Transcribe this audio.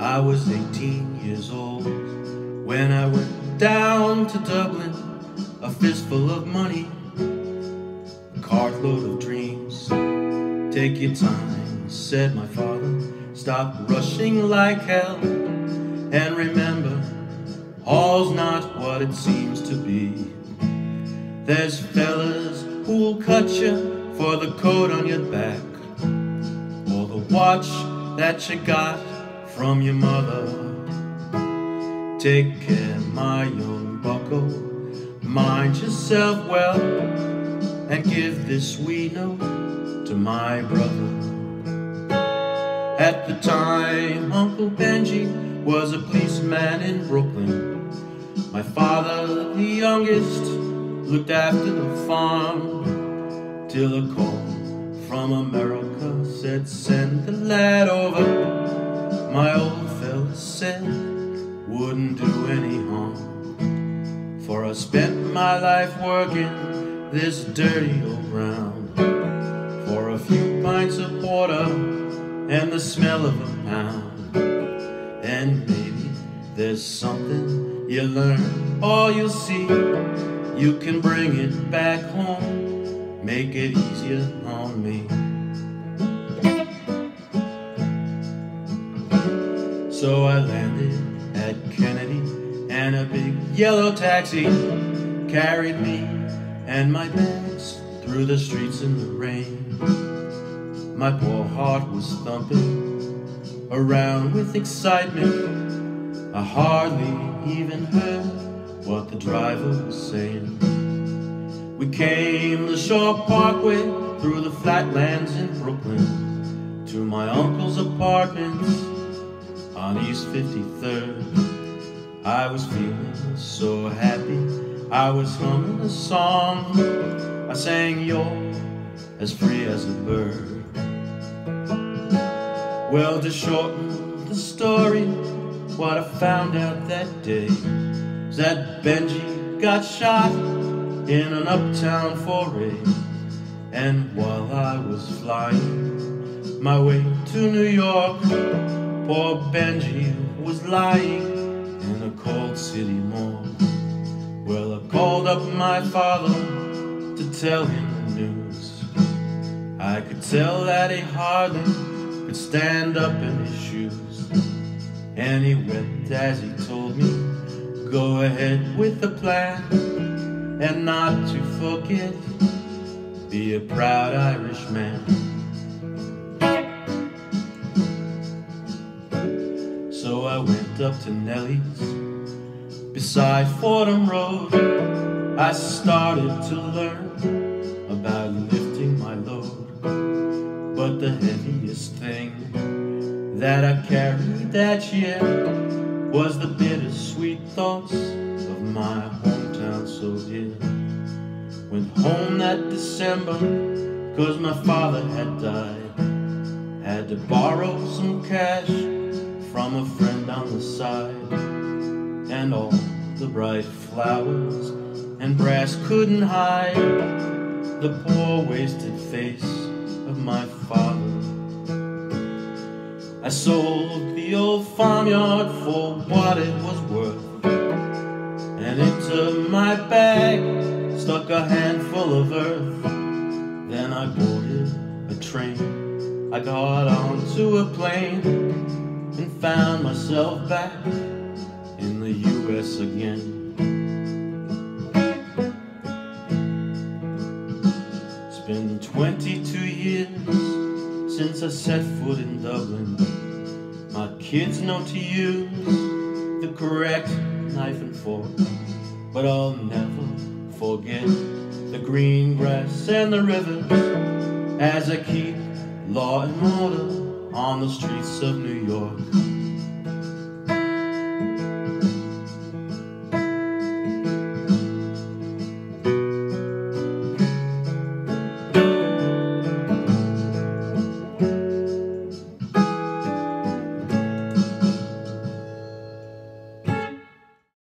I was 18 years old when I went down to Dublin, a fistful of money, a cartload of dreams. Take your time, said my father, stop rushing like hell, and remember, all's not what it seems to be. There's fellas who'll cut you for the coat on your back, or the watch that you got from your mother. Take care, my young bucko, mind yourself well, and give this wee note to my brother. At the time, Uncle Benji was a policeman in Brooklyn. My father, the youngest, looked after the farm, till a call from America said, send the lad over. My old fella said, wouldn't do any harm, for I spent my life working this dirty old ground for a few pints of porter and the smell of a pound. And maybe there's something you learn, or you'll see you can bring it back home, make it easier on me. So I landed at Kennedy, and a big yellow taxi carried me and my bags through the streets in the rain. My poor heart was thumping around with excitement. I hardly even heard what the driver was saying. We came the Shore Parkway through the flatlands in Brooklyn to my uncle's apartments on East 53rd. I was feeling so happy, I was humming a song. I sang, you're as free as a bird. Well, to shorten the story, what I found out that day was that Benji got shot in an uptown foray. And while I was flying my way to New York, poor Benji was lying in a cold city morgue. Well, I called up my father to tell him the news. I could tell that he hardly could stand up in his shoes, and he wept as he told me, go ahead with the plan, and not to forget, be a proud Irish man. So I went up to Nellie's beside Fordham Road. I started to learn about lifting my load, but the heaviest thing that I carried that year was the bittersweet thoughts of my hometown so dear. Went home that December, 'cause my father had died. Had to borrow some cash from a friend on the side, and all the bright flowers and brass couldn't hide the poor wasted face of my father. I sold the old farmyard for what it was worth, and into my bag stuck a handful of earth. Then I boarded a train, I got onto a plane, and found myself back in the US again. It's been 22 years since I set foot in Dublin. My kids know to use the correct knife and fork, but I'll never forget the green grass and the rivers as I keep law and order on the streets of New York.